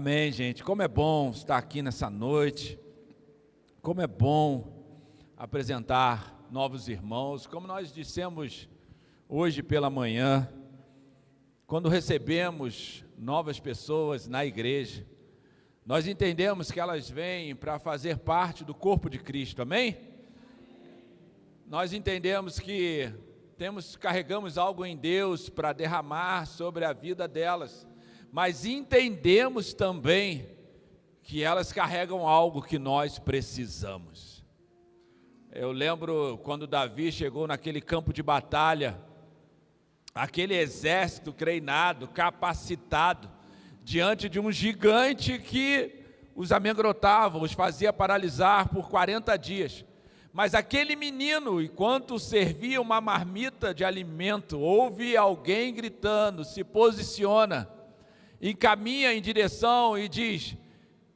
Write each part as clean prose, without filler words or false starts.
Amém, gente. Como é bom estar aqui nessa noite. Como é bom apresentar novos irmãos. Como nós dissemos hoje pela manhã, quando recebemos novas pessoas na igreja, nós entendemos que elas vêm para fazer parte do corpo de Cristo. Amém? Nós entendemos que carregamos algo em Deus para derramar sobre a vida delas. Mas entendemos também que elas carregam algo que nós precisamos. Eu lembro quando Davi chegou naquele campo de batalha, aquele exército treinado, capacitado, diante de um gigante que os amedrontava, os fazia paralisar por 40 dias. Mas aquele menino, enquanto servia uma marmita de alimento, ouve alguém gritando, se posiciona, encaminha em direção e diz: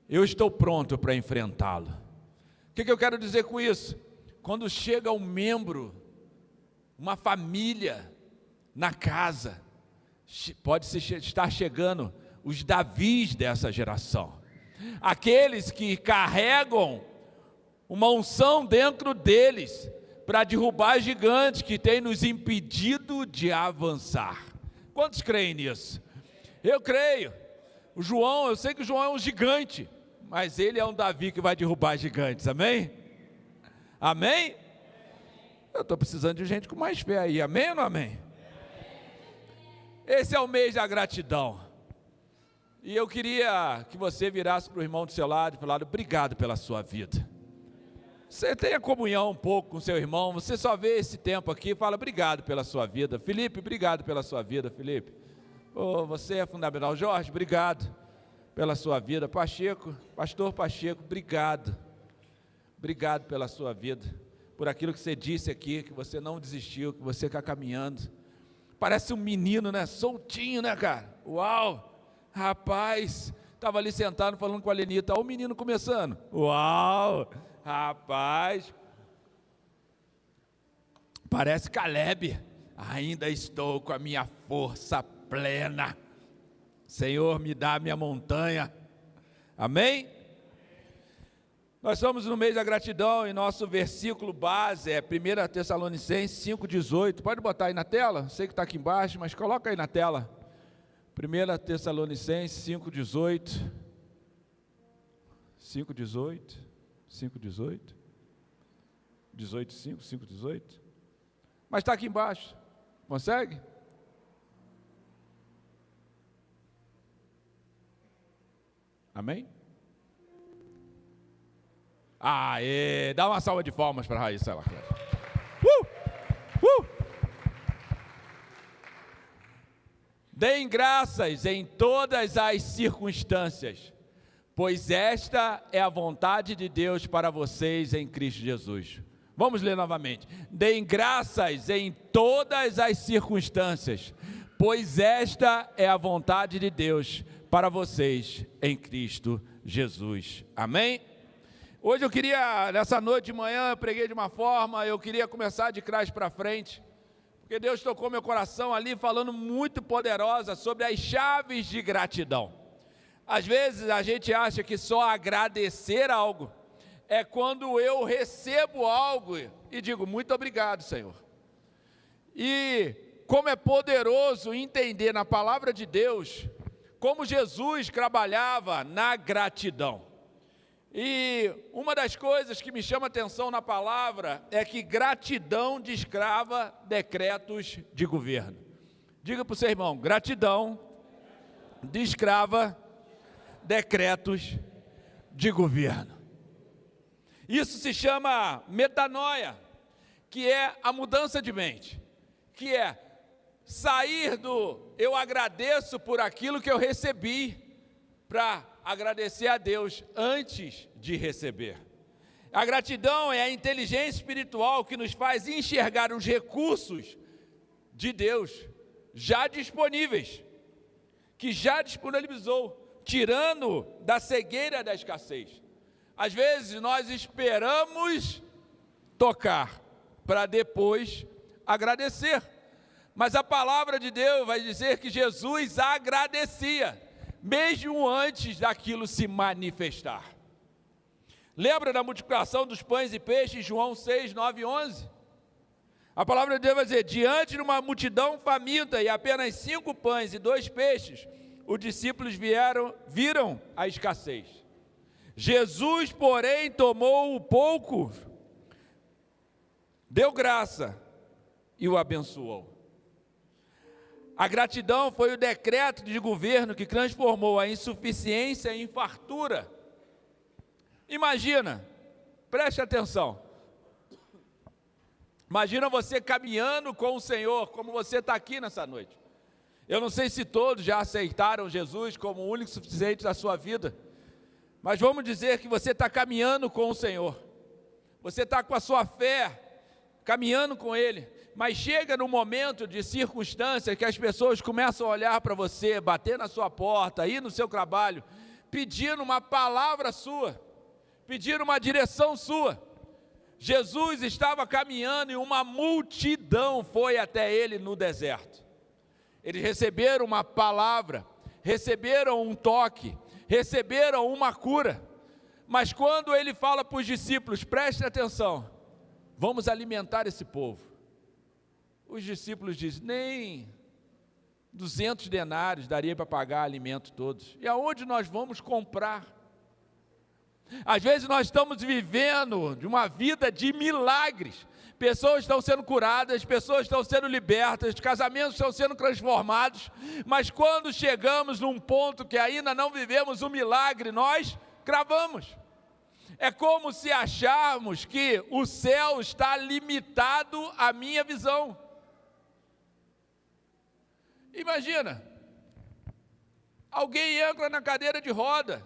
eu estou pronto para enfrentá-lo. O que eu quero dizer com isso? Quando chega um membro, uma família na casa, pode estar chegando os Davis dessa geração, aqueles que carregam uma unção dentro deles para derrubar gigantes que têm nos impedido de avançar. Quantos creem nisso? Eu creio. Eu sei que o João é um gigante, mas ele é um Davi que vai derrubar gigantes, amém? Amém? Eu estou precisando de gente com mais fé aí, amém ou não amém? Esse é o mês da gratidão, e eu queria que você virasse para o irmão do seu lado e falasse: obrigado pela sua vida. Você tenha comunhão um pouco com seu irmão, você só vê esse tempo aqui e fala: obrigado pela sua vida. Felipe, obrigado pela sua vida, Felipe. Você é fundamental. Jorge, obrigado pela sua vida. Pastor Pacheco, obrigado. Obrigado pela sua vida, por aquilo que você disse aqui, que você não desistiu, que você está caminhando. Parece um menino, né? Soltinho, né, cara? Uau! Rapaz, estava ali sentado falando com a Lenita. Olha o menino começando. Uau! Rapaz, parece Caleb. Ainda estou com a minha força plena. Senhor, me dá a minha montanha. Amém? Nós estamos no mês da gratidão e nosso versículo base é 1 Tessalonicenses 5,18. Pode botar aí na tela? Sei que está aqui embaixo, mas coloca aí na tela. 1 Tessalonicenses 5,18. 5,18. 5,18. 18,5, 5,18. Mas está aqui embaixo. Consegue? Amém? Aê! Dá uma salva de palmas para a Raíssa. Deem graças em todas as circunstâncias, pois esta é a vontade de Deus para vocês em Cristo Jesus. Vamos ler novamente. Deem graças em todas as circunstâncias, pois esta é a vontade de Deus para vocês em Cristo Jesus. Amém? Hoje eu queria, nessa noite de manhã, eu preguei de uma forma, eu queria começar de trás para frente, porque Deus tocou meu coração ali, falando muito poderosa sobre as chaves de gratidão. Às vezes a gente acha que só agradecer algo é quando eu recebo algo e digo: muito obrigado, Senhor. E como é poderoso entender na palavra de Deus como Jesus trabalhava na gratidão. E uma das coisas que me chama a atenção na palavra é que gratidão descrava decretos de governo. Diga para o seu irmão: gratidão descrava decretos de governo. Isso se chama metanoia, que é a mudança de mente, que é sair do eu agradeço por aquilo que eu recebi, para agradecer a Deus antes de receber. A gratidão é a inteligência espiritual que nos faz enxergar os recursos de Deus já disponíveis, que já disponibilizou, tirando da cegueira da escassez. Às vezes nós esperamos tocar para depois agradecer. Mas a palavra de Deus vai dizer que Jesus agradecia, mesmo antes daquilo se manifestar. Lembra da multiplicação dos pães e peixes, João 6, 9 e 11? A palavra de Deus vai dizer: diante de uma multidão faminta e apenas 5 pães e 2 peixes, os discípulos viram a escassez. Jesus, porém, tomou o pouco, deu graça e o abençoou. A gratidão foi o decreto de governo que transformou a insuficiência em fartura. Imagina, preste atenção. Imagina você caminhando com o Senhor, como você está aqui nessa noite. Eu não sei se todos já aceitaram Jesus como o único e suficiente da sua vida, mas vamos dizer que você está caminhando com o Senhor. Você está com a sua fé, caminhando com Ele, mas chega num momento de circunstância que as pessoas começam a olhar para você, bater na sua porta, ir no seu trabalho, pedindo uma palavra sua, pedindo uma direção sua. Jesus estava caminhando e uma multidão foi até Ele no deserto. Eles receberam uma palavra, receberam um toque, receberam uma cura, mas quando Ele fala para os discípulos: preste atenção, vamos alimentar esse povo. Os discípulos dizem: nem 200 denários daria para pagar alimento todos. E aonde nós vamos comprar? Às vezes nós estamos vivendo de uma vida de milagres. Pessoas estão sendo curadas, pessoas estão sendo libertas, casamentos estão sendo transformados, mas quando chegamos num ponto que ainda não vivemos o milagre, nós cravamos. É como se acharmos que o céu está limitado à minha visão. Imagina, alguém entra na cadeira de roda,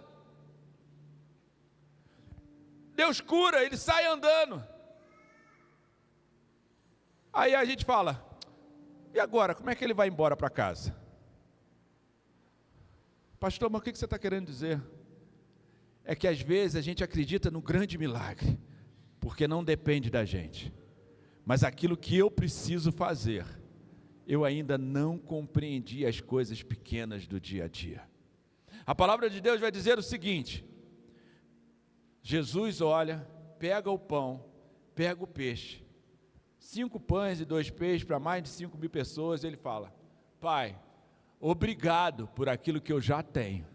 Deus cura, ele sai andando. Aí a gente fala: e agora, como é que ele vai embora para casa? Pastor, mas o que você está querendo dizer? É que às vezes a gente acredita no grande milagre, porque não depende da gente, mas aquilo que eu preciso fazer, eu ainda não compreendi as coisas pequenas do dia a dia. A palavra de Deus vai dizer o seguinte: Jesus olha, pega o pão, pega o peixe, 5 pães e 2 peixes para mais de 5.000 pessoas, ele fala: Pai, obrigado por aquilo que eu já tenho,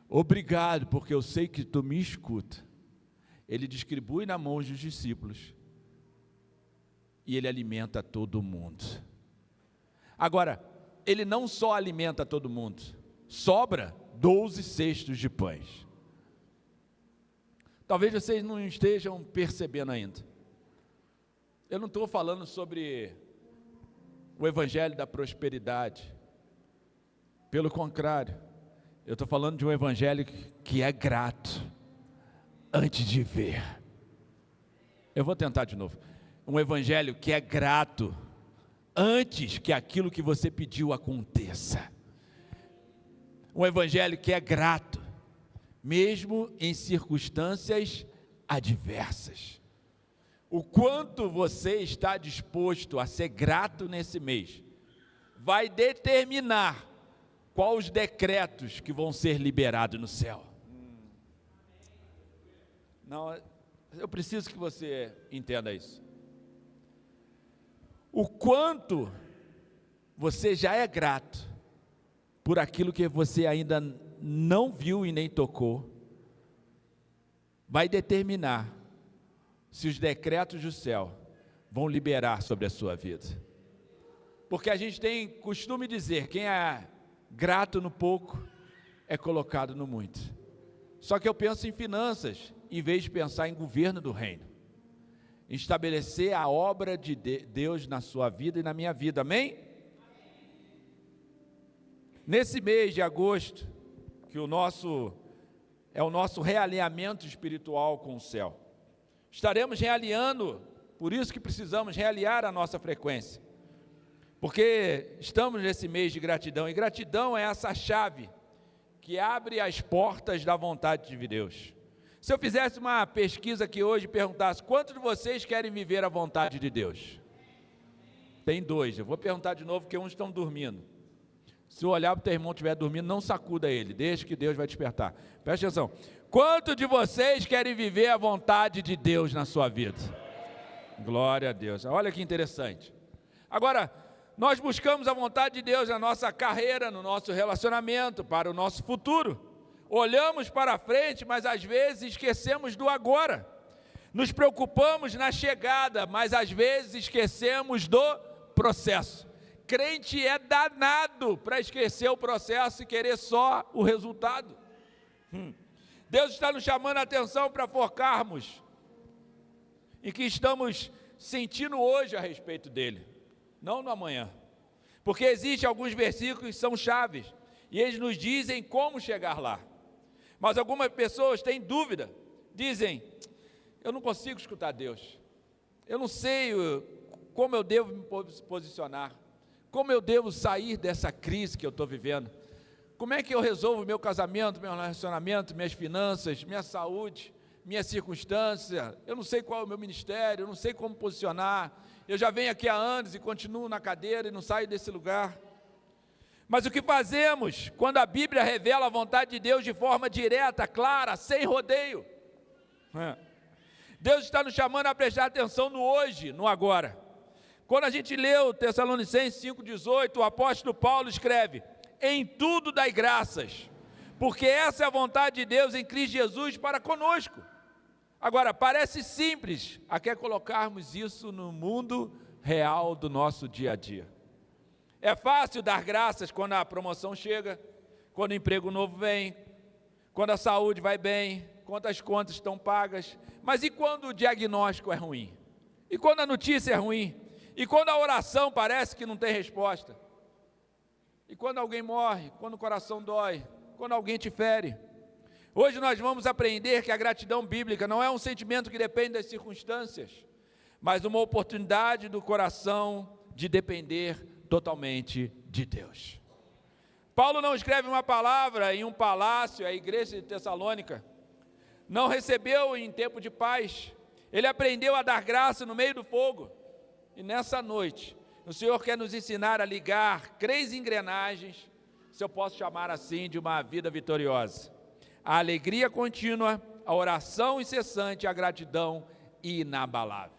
obrigado porque eu sei que Tu me escuta. Ele distribui na mão dos discípulos, e ele alimenta todo mundo. Agora, ele não só alimenta todo mundo, sobra 12 cestos de pães. Talvez vocês não estejam percebendo ainda. Eu não estou falando sobre o evangelho da prosperidade. Pelo contrário, eu estou falando de um evangelho que é grato antes de ver. Eu vou tentar de novo. Um evangelho que é grato antes que aquilo que você pediu aconteça. Um evangelho que é grato, mesmo em circunstâncias adversas. O quanto você está disposto a ser grato nesse mês, vai determinar quais os decretos que vão ser liberados no céu. Não, eu preciso que você entenda isso. O quanto você já é grato por aquilo que você ainda não viu e nem tocou, vai determinar se os decretos do céu vão liberar sobre a sua vida. Porque a gente tem costume dizer: quem é grato no pouco é colocado no muito. Só que eu penso em finanças, em vez de pensar em governo do reino, em estabelecer a obra de Deus na sua vida e na minha vida, amém? Nesse mês de agosto, que é o nosso realinhamento espiritual com o céu, estaremos realinhando, por isso que precisamos realinhar a nossa frequência, porque estamos nesse mês de gratidão, e gratidão é essa chave que abre as portas da vontade de Deus. Se eu fizesse uma pesquisa aqui hoje e perguntasse: quantos de vocês querem viver a vontade de Deus? Tem 2, eu vou perguntar de novo porque uns estão dormindo. Se o olhar para o teu irmão estiver dormindo, não sacuda ele, deixa que Deus vai despertar. Presta atenção. Quanto de vocês querem viver a vontade de Deus na sua vida? Glória a Deus. Olha que interessante. Agora, nós buscamos a vontade de Deus na nossa carreira, no nosso relacionamento, para o nosso futuro. Olhamos para frente, mas às vezes esquecemos do agora. Nos preocupamos na chegada, mas às vezes esquecemos do processo. Crente é danado para esquecer o processo e querer só o resultado. Deus está nos chamando a atenção para focarmos em que estamos sentindo hoje a respeito dele, não no amanhã. Porque existem alguns versículos que são chaves, e eles nos dizem como chegar lá. Mas algumas pessoas têm dúvida, dizem, eu não consigo escutar Deus, eu não sei como eu devo me posicionar, como eu devo sair dessa crise que eu estou vivendo, como é que eu resolvo meu casamento, meu relacionamento, minhas finanças, minha saúde, minha circunstância, eu não sei qual é o meu ministério, eu não sei como posicionar, eu já venho aqui há anos e continuo na cadeira e não saio desse lugar. Mas o que fazemos quando a Bíblia revela a vontade de Deus de forma direta, clara, sem rodeio? Deus está nos chamando a prestar atenção no hoje, no agora. Quando a gente lê o Tessalonicenses 5,18, o apóstolo Paulo escreve, em tudo dai graças, porque essa é a vontade de Deus em Cristo Jesus para conosco. Agora, parece simples, até colocarmos isso no mundo real do nosso dia a dia. É fácil dar graças quando a promoção chega, quando o emprego novo vem, quando a saúde vai bem, quando as contas estão pagas, mas e quando o diagnóstico é ruim? E quando a notícia é ruim? E quando a oração parece que não tem resposta? E quando alguém morre, quando o coração dói, quando alguém te fere? Hoje nós vamos aprender que a gratidão bíblica não é um sentimento que depende das circunstâncias, mas uma oportunidade do coração de depender totalmente de Deus. Paulo não escreve uma palavra em um palácio, a igreja de Tessalônica não recebeu em tempo de paz, ele aprendeu a dar graça no meio do fogo, e nessa noite, o Senhor quer nos ensinar a ligar 3 engrenagens, se eu posso chamar assim, de uma vida vitoriosa: a alegria contínua, a oração incessante, a gratidão inabalável.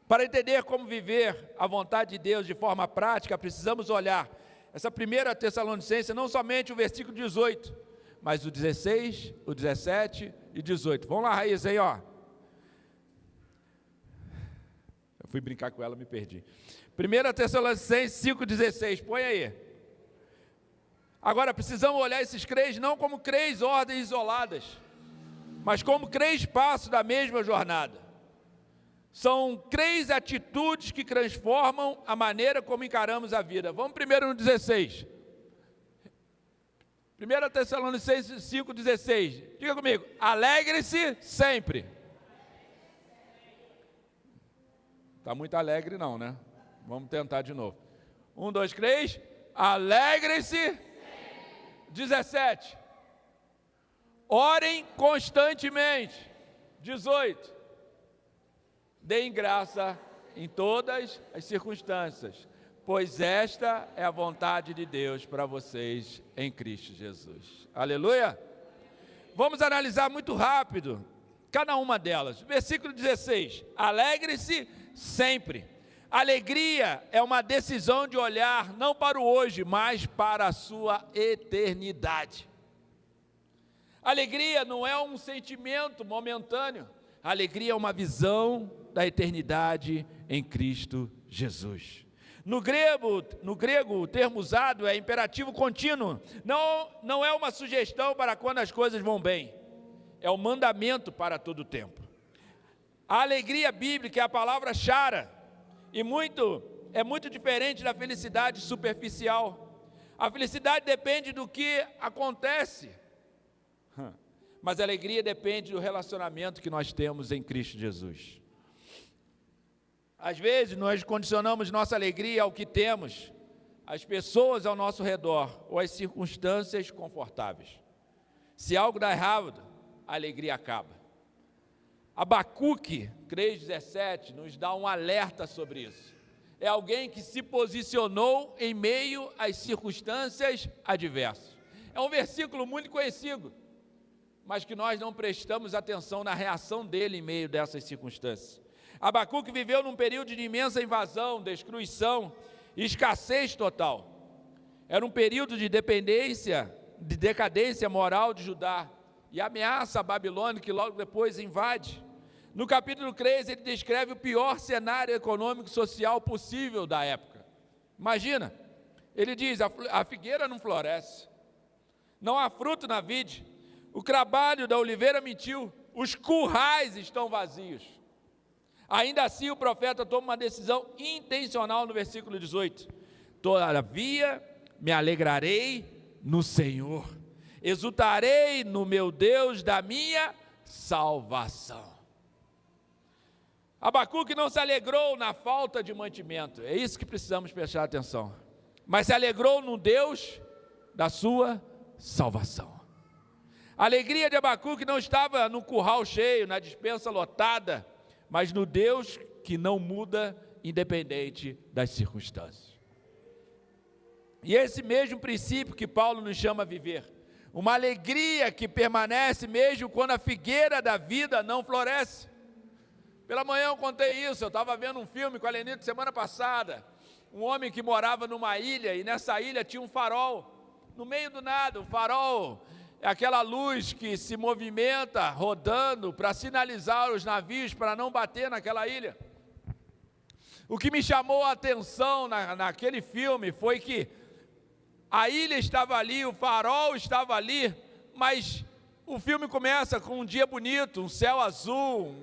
Para entender como viver a vontade de Deus de forma prática, precisamos olhar essa primeira Tessalonicenses, não somente o versículo 18, mas o 16, o 17 e 18. Vamos lá, Raiz, aí, ó. Eu fui brincar com ela, me perdi. 1 Tessalonicenses 5,16, põe aí. Agora, precisamos olhar esses crentes não como 3 ordens isoladas, mas como 3 passos da mesma jornada. São 3 atitudes que transformam a maneira como encaramos a vida. Vamos primeiro no 16. 1 Tessalonicenses 5,16. Diga comigo, alegre-se sempre. Está muito alegre não, né? Vamos tentar de novo. 1, 2, 3. Alegre-se. 17. Orem constantemente. 18. Deem graça em todas as circunstâncias, pois esta é a vontade de Deus para vocês em Cristo Jesus. Aleluia! Vamos analisar muito rápido cada uma delas. Versículo 16. Alegre-se sempre. Alegria é uma decisão de olhar não para o hoje, mas para a sua eternidade. Alegria não é um sentimento momentâneo. Alegria é uma visão da eternidade em Cristo Jesus. No grego, o termo usado é imperativo contínuo. Não é uma sugestão para quando as coisas vão bem. É um mandamento para todo o tempo. A alegria bíblica é a palavra chara. E é muito diferente da felicidade superficial. A felicidade depende do que acontece, mas a alegria depende do relacionamento que nós temos em Cristo Jesus. Às vezes nós condicionamos nossa alegria ao que temos, às pessoas ao nosso redor ou às circunstâncias confortáveis. Se algo dá errado, a alegria acaba. Abacuque 3,17 nos dá um alerta sobre isso. é alguém que se posicionou em meio às circunstâncias adversas. É um versículo muito conhecido, mas que nós não prestamos atenção na reação dele em meio dessas circunstâncias. Abacuque viveu num período de imensa invasão, destruição e escassez total. Era um período de decadência moral de Judá e ameaça a Babilônia, que logo depois invade. No capítulo 3, ele descreve o pior cenário econômico e social possível da época. Imagina, ele diz, a figueira não floresce, não há fruto na vide, o trabalho da oliveira mentiu, os currais estão vazios. Ainda assim, o profeta toma uma decisão intencional no versículo 18. Todavia, me alegrarei no Senhor, exultarei no meu Deus da minha salvação. Abacuque não se alegrou na falta de mantimento, é isso que precisamos prestar atenção, mas se alegrou no Deus da sua salvação. A alegria de Abacuque não estava no curral cheio, na despensa lotada, mas no Deus que não muda independente das circunstâncias. E esse mesmo princípio que Paulo nos chama a viver, uma alegria que permanece mesmo quando a figueira da vida não floresce. Pela manhã eu contei isso, eu estava vendo um filme com a Lenita semana passada, um homem que morava numa ilha, e nessa ilha tinha um farol, no meio do nada. O farol é aquela luz que se movimenta, rodando, para sinalizar os navios, para não bater naquela ilha. O que me chamou a atenção naquele filme foi que a ilha estava ali, o farol estava ali, mas o filme começa com um dia bonito, um céu azul,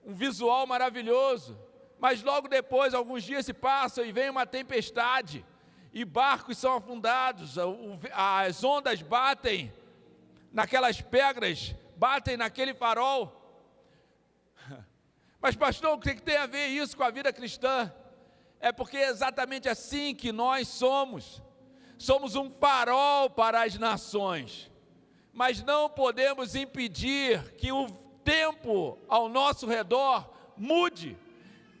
um visual maravilhoso, mas logo depois, alguns dias se passam e vem uma tempestade, e barcos são afundados, as ondas batem naquelas pedras, batem naquele farol. Mas pastor, o que tem a ver isso com a vida cristã? É porque é exatamente assim que nós somos um farol para as nações, mas não podemos impedir que o tempo ao nosso redor mude.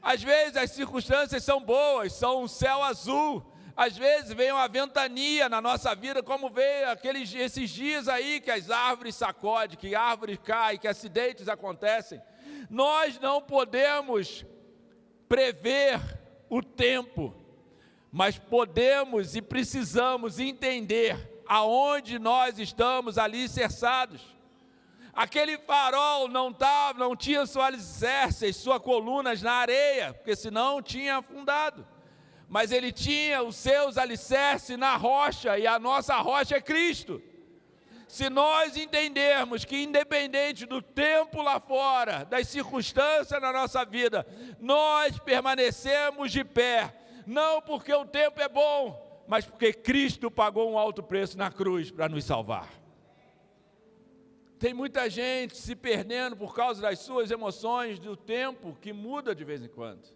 Às vezes as circunstâncias são boas, são um céu azul, às vezes vem uma ventania na nossa vida, como veio esses dias aí que as árvores sacodem, que árvores caem, que acidentes acontecem. Nós não podemos prever o tempo, mas podemos e precisamos entender aonde nós estamos alicerçados. Aquele farol não tinha sua alicerce, suas colunas na areia, porque senão tinha afundado. Mas ele tinha os seus alicerces na rocha, e a nossa rocha é Cristo. Se nós entendermos que independente do tempo lá fora, das circunstâncias na nossa vida, nós permanecemos de pé, não porque o tempo é bom, mas porque Cristo pagou um alto preço na cruz para nos salvar. Tem muita gente se perdendo por causa das suas emoções, do tempo que muda de vez em quando.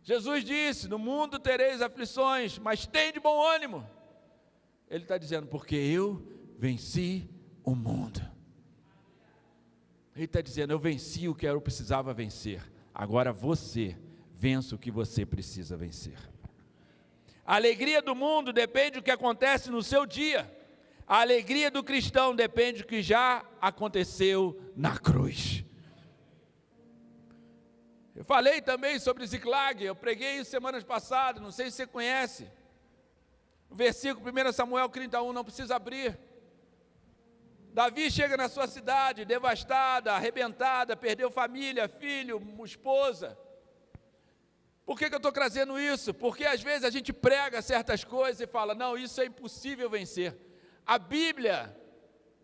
Jesus disse, no mundo tereis aflições, mas tende bom ânimo. Ele está dizendo, porque eu venci o mundo. Ele está dizendo, eu venci o que eu precisava vencer. Agora você vença o que você precisa vencer. A alegria do mundo depende do que acontece no seu dia. A alegria do cristão depende do que já aconteceu na cruz. Eu falei também sobre Ziklag, eu preguei isso semanas passadas, não sei se você conhece. O versículo 1 Samuel 31, não precisa abrir. Davi chega na sua cidade, devastada, arrebentada, perdeu família, filho, esposa. Por que eu estou trazendo isso? Porque às vezes a gente prega certas coisas e fala, não, isso é impossível vencer. A Bíblia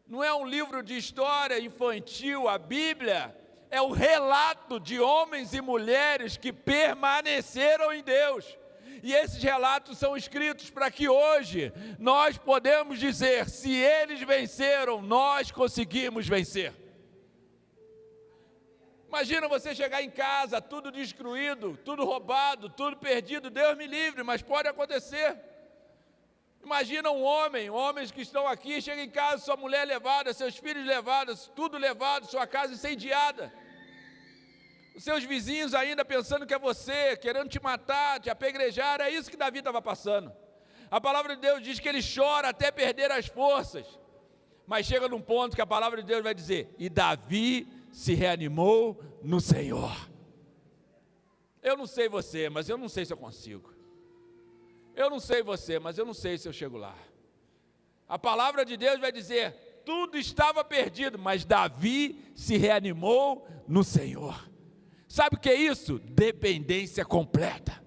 não é um livro de história infantil, a Bíblia é o relato de homens e mulheres que permaneceram em Deus. E esses relatos são escritos para que hoje nós podemos dizer, se eles venceram, nós conseguimos vencer. Imagina você chegar em casa, tudo destruído, tudo roubado, tudo perdido, Deus me livre, mas pode acontecer. Imagina homens que estão aqui, chegam em casa, sua mulher levada, seus filhos levados, tudo levado, sua casa incendiada. Os seus vizinhos ainda pensando que é você, querendo te matar, te apedrejar, é isso que Davi estava passando. A palavra de Deus diz que ele chora até perder as forças, mas chega num ponto que a palavra de Deus vai dizer, e Davi se reanimou no Senhor. Eu não sei você, mas eu não sei se eu consigo. Eu não sei você, mas eu não sei se eu chego lá. A palavra de Deus vai dizer, tudo estava perdido, mas Davi se reanimou no Senhor. Sabe o que é isso? Dependência completa.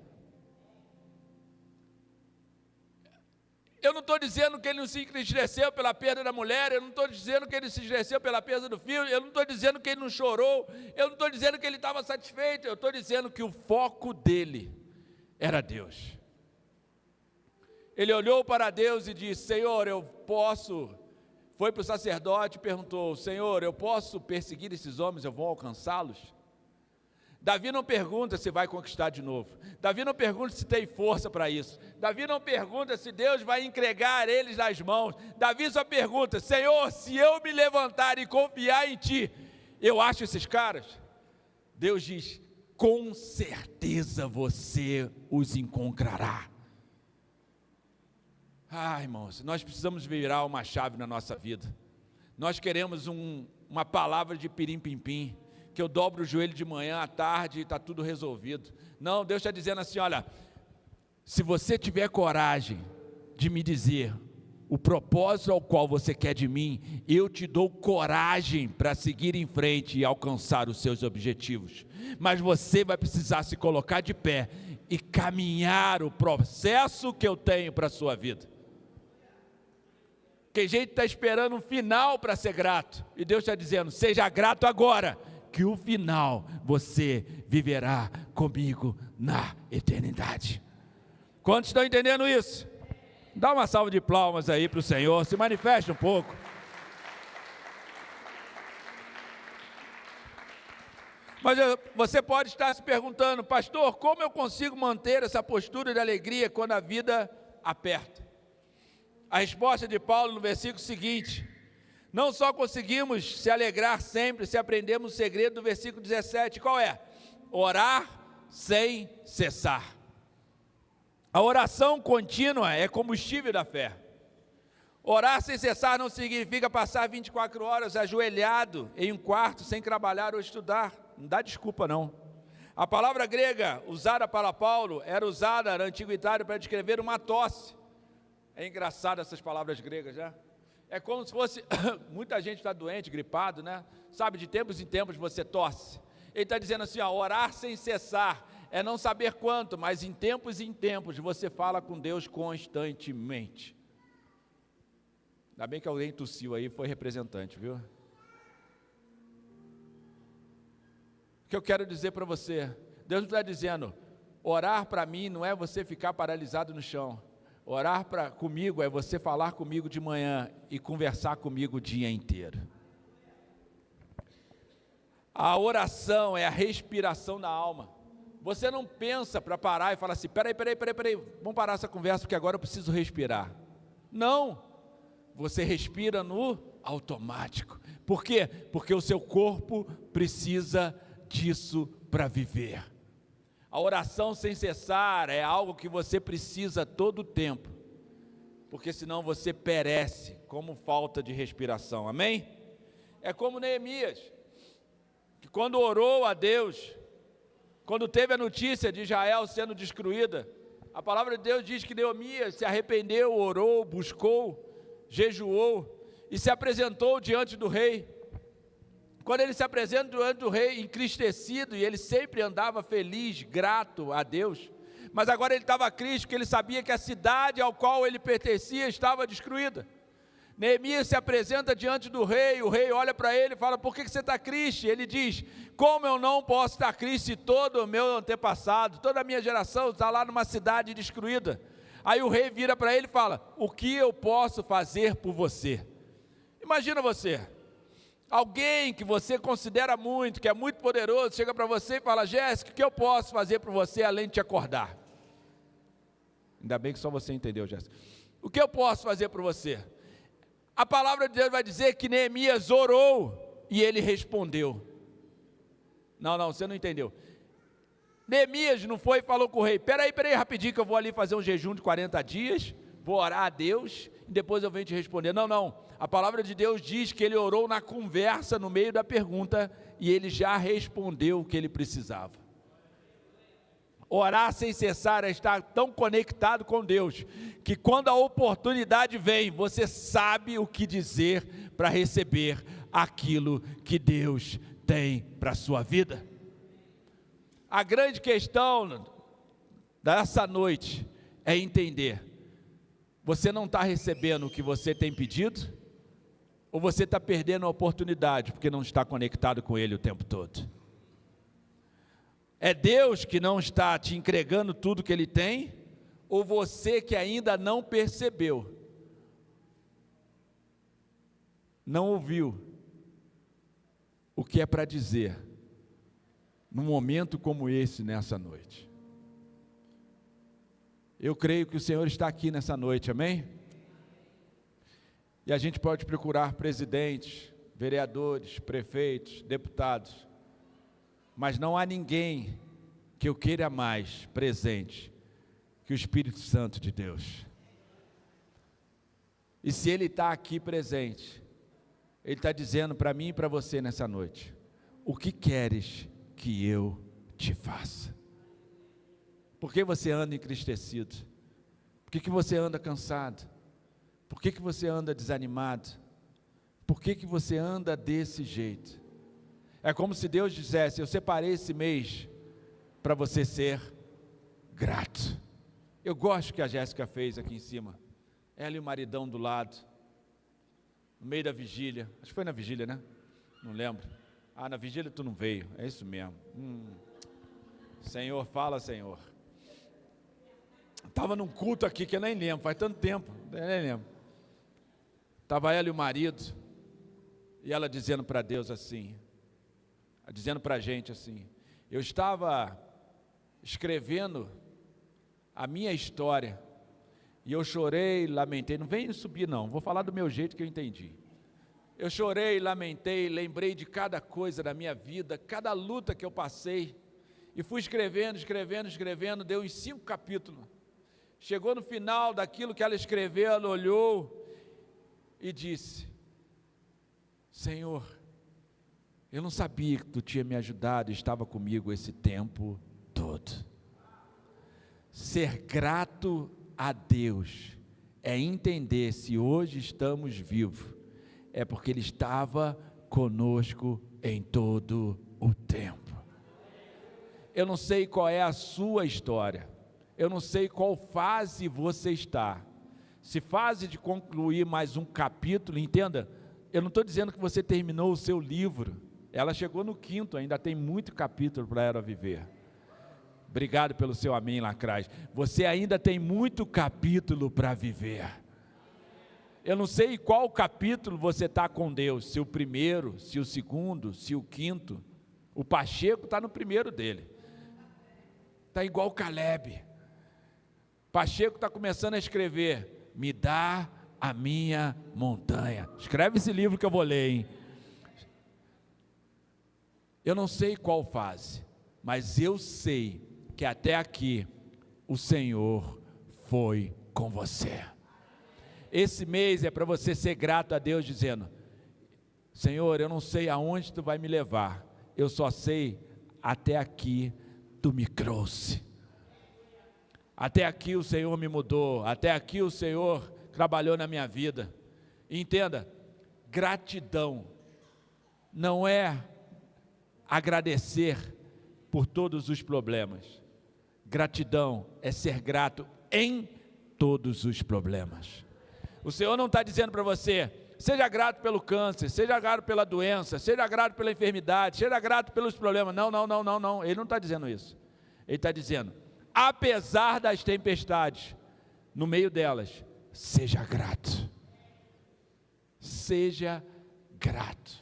Eu não estou dizendo que ele não se entristeceu pela perda da mulher, eu não estou dizendo que ele se entristeceu pela perda do filho, eu não estou dizendo que ele não chorou, eu não estou dizendo que ele estava satisfeito, eu estou dizendo que o foco dele era Deus. Ele olhou para Deus e disse, Senhor, eu posso, foi para o sacerdote e perguntou, Senhor, eu posso perseguir esses homens, eu vou alcançá-los? Davi não pergunta se vai conquistar de novo. Davi não pergunta se tem força para isso. Davi não pergunta se Deus vai entregar eles nas mãos. Davi só pergunta, Senhor, se eu me levantar e confiar em Ti, eu acho esses caras? Deus diz, com certeza você os encontrará. Irmãos, nós precisamos virar uma chave na nossa vida. Nós queremos uma palavra de pirim-pim-pim, que eu dobro o joelho de manhã, à tarde e está tudo resolvido. Não, Deus está dizendo assim, olha, se você tiver coragem de me dizer o propósito ao qual você quer de mim, eu te dou coragem para seguir em frente e alcançar os seus objetivos. Mas você vai precisar se colocar de pé e caminhar o processo que eu tenho para a sua vida. Tem gente que está esperando um final para ser grato, e Deus está dizendo, seja grato agora, que o final você viverá comigo na eternidade. Quantos estão entendendo isso? Dá uma salva de palmas aí para o Senhor, se manifeste um pouco. Mas você pode estar se perguntando, pastor, como eu consigo manter essa postura de alegria quando a vida aperta? A resposta de Paulo no versículo seguinte, não só conseguimos se alegrar sempre, se aprendemos o segredo do versículo 17, qual é? Orar sem cessar. A oração contínua é combustível da fé. Orar sem cessar não significa passar 24 horas ajoelhado em um quarto sem trabalhar ou estudar. Não dá desculpa não. A palavra grega usada para Paulo era usada na antiguidade para descrever uma tosse. É engraçado essas palavras gregas, né? É como se fosse, muita gente está doente, gripado, né? Sabe, de tempos em tempos você tosse. Ele está dizendo assim, orar sem cessar, é não saber quanto, mas em tempos você fala com Deus constantemente. Ainda bem que alguém tossiu aí, foi representante, viu? O que eu quero dizer para você, Deus está dizendo, orar para mim não é você ficar paralisado no chão. Orar comigo é você falar comigo de manhã e conversar comigo o dia inteiro. A oração é a respiração da alma. Você não pensa para parar e falar assim, peraí, vamos parar essa conversa porque agora eu preciso respirar. Não, você respira no automático. Por quê? Porque o seu corpo precisa disso para viver. A oração sem cessar é algo que você precisa todo o tempo, porque senão você perece como falta de respiração, amém? É como Neemias, que quando orou a Deus, quando teve a notícia de Israel sendo destruída, a palavra de Deus diz que Neemias se arrependeu, orou, buscou, jejuou e se apresentou diante do rei. Quando ele se apresenta diante do rei entristecido, e ele sempre andava feliz, grato a Deus, mas agora ele estava triste, porque ele sabia que a cidade ao qual ele pertencia estava destruída. Neemias se apresenta diante do rei, o rei olha para ele e fala, por que você está triste? Ele diz, como eu não posso estar triste se todo o meu antepassado, toda a minha geração está lá numa cidade destruída? Aí o rei vira para ele e fala, o que eu posso fazer por você? Imagina você, alguém que você considera muito, que é muito poderoso, chega para você e fala, Jéssica, o que eu posso fazer por você além de te acordar? Ainda bem que só você entendeu, Jéssica. O que eu posso fazer por você? A palavra de Deus vai dizer que Neemias orou e ele respondeu. Não, você não entendeu. Neemias não foi e falou com o rei, peraí rapidinho que eu vou ali fazer um jejum de 40 dias, vou orar a Deus, e depois eu venho te responder. Não, a palavra de Deus diz que ele orou na conversa, no meio da pergunta, e ele já respondeu o que ele precisava. Orar sem cessar é estar tão conectado com Deus, que quando a oportunidade vem, você sabe o que dizer para receber aquilo que Deus tem para a sua vida. A grande questão dessa noite é entender, você não está recebendo o que você tem pedido, ou você está perdendo a oportunidade, porque não está conectado com Ele o tempo todo? É Deus que não está te entregando tudo que Ele tem, ou você que ainda não percebeu, não ouviu o que é para dizer, num momento como esse, nessa noite? Eu creio que o Senhor está aqui nessa noite, amém? E a gente pode procurar presidentes, vereadores, prefeitos, deputados, mas não há ninguém que eu queira mais presente que o Espírito Santo de Deus. E se Ele está aqui presente, Ele está dizendo para mim e para você nessa noite: o que queres que eu te faça? Por que você anda entristecido? Por que você anda cansado? Por que você anda desanimado? Por que você anda desse jeito? É como se Deus dissesse: eu separei esse mês para você ser grato. Eu gosto que a Jéssica fez aqui em cima, ela e o maridão do lado, no meio da vigília, acho que foi na vigília, né? Não lembro. Na vigília tu não veio, é isso mesmo. Senhor, fala, Senhor. Estava num culto aqui que eu nem lembro, faz tanto tempo, eu nem lembro. Estava ela e o marido, e ela dizendo para Deus assim, dizendo para a gente assim: eu estava escrevendo a minha história, e eu chorei, lamentei, não vem subir não, vou falar do meu jeito que eu entendi. Eu chorei, lamentei, lembrei de cada coisa da minha vida, cada luta que eu passei, e fui escrevendo, deu uns 5 capítulos. Chegou no final daquilo que ela escreveu, ela olhou e disse: Senhor, eu não sabia que Tu tinha me ajudado e estava comigo esse tempo todo. Ser grato a Deus é entender se hoje estamos vivos, é porque Ele estava conosco em todo o tempo. Eu não sei qual é a sua história, eu não sei qual fase você está, se fase de concluir mais um capítulo, entenda, eu não estou dizendo que você terminou o seu livro, ela chegou no 5º, ainda tem muito capítulo para ela viver. Obrigado pelo seu amém lá atrás. Você ainda tem muito capítulo para viver. Eu não sei qual capítulo você está com Deus, se o primeiro, se o segundo, se o 5º. O Pacheco está no primeiro dele, está igual o Caleb. Pacheco está começando a escrever: me dá a minha montanha. Escreve esse livro que eu vou ler, hein? Eu não sei qual fase, mas eu sei que até aqui o Senhor foi com você. Esse mês é para você ser grato a Deus, dizendo: Senhor, eu não sei aonde Tu vai me levar, eu só sei até aqui Tu me trouxe. Até aqui o Senhor me mudou, até aqui o Senhor trabalhou na minha vida. E entenda, gratidão não é agradecer por todos os problemas. Gratidão é ser grato em todos os problemas. O Senhor não está dizendo para você: seja grato pelo câncer, seja grato pela doença, seja grato pela enfermidade, seja grato pelos problemas. Não. Ele não está dizendo isso. Ele está dizendo: apesar das tempestades, no meio delas, seja grato. Seja grato.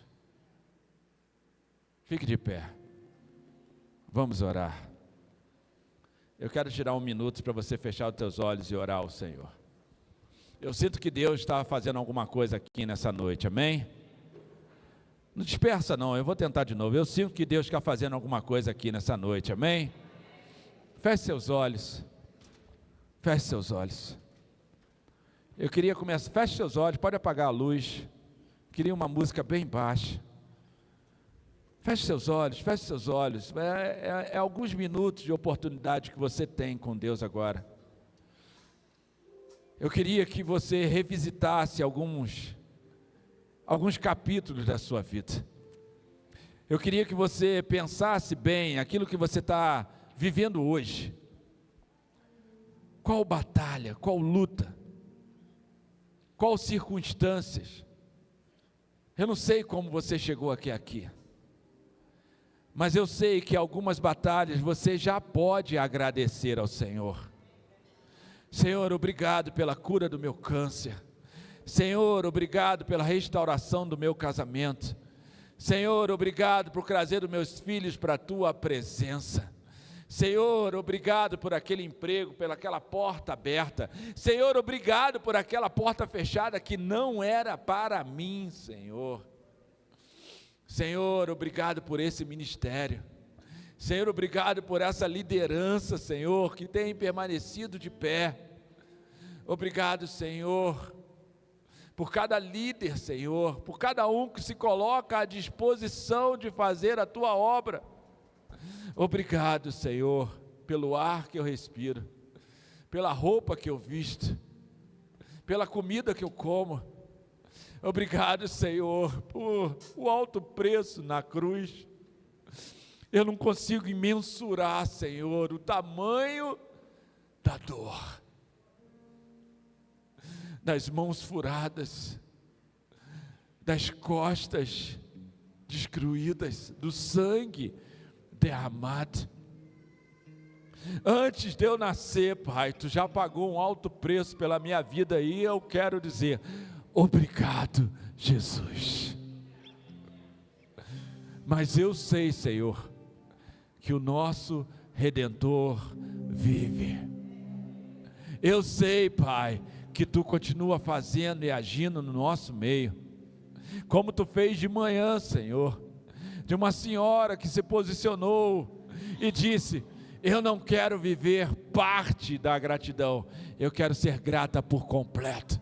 Fique de pé. Vamos orar. Eu quero tirar um minuto para você fechar os teus olhos e orar ao Senhor. Eu sinto que Deus está fazendo alguma coisa aqui nessa noite, amém? Não dispersa não, eu vou tentar de novo. Eu sinto que Deus está fazendo alguma coisa aqui nessa noite, amém? Feche seus olhos. Feche seus olhos. Eu queria começar, feche seus olhos, pode apagar a luz. Queria uma música bem baixa. Feche seus olhos, feche seus olhos. É alguns minutos de oportunidade que você tem com Deus agora. Eu queria que você revisitasse alguns capítulos da sua vida. Eu queria que você pensasse bem aquilo que você está vivendo hoje. Qual batalha, qual luta, qual circunstâncias. Eu não sei como você chegou aqui. Mas eu sei que algumas batalhas você já pode agradecer ao Senhor. Senhor, obrigado pela cura do meu câncer. Senhor, obrigado pela restauração do meu casamento. Senhor, obrigado por trazer os meus filhos para a Tua presença. Senhor, obrigado por aquele emprego, pelaquela porta aberta. Senhor, obrigado por aquela porta fechada que não era para mim, Senhor. Senhor, obrigado por esse ministério. Senhor, obrigado por essa liderança, Senhor, que tem permanecido de pé. Obrigado, Senhor, por cada líder, Senhor, por cada um que se coloca à disposição de fazer a Tua obra. Obrigado, Senhor, pelo ar que eu respiro, pela roupa que eu visto, pela comida que eu como. Obrigado, Senhor, por o alto preço na cruz. Eu não consigo mensurar, Senhor, o tamanho da dor, das mãos furadas, das costas destruídas, do sangue derramado. Antes de eu nascer, Pai, Tu já pagou um alto preço pela minha vida e eu quero dizer, obrigado, Jesus. Mas eu sei, Senhor, que o nosso Redentor vive. Eu sei, Pai, que Tu continua fazendo e agindo no nosso meio, como Tu fez de manhã, Senhor, de uma senhora que se posicionou e disse, eu não quero viver parte da gratidão, eu quero ser grata por completo.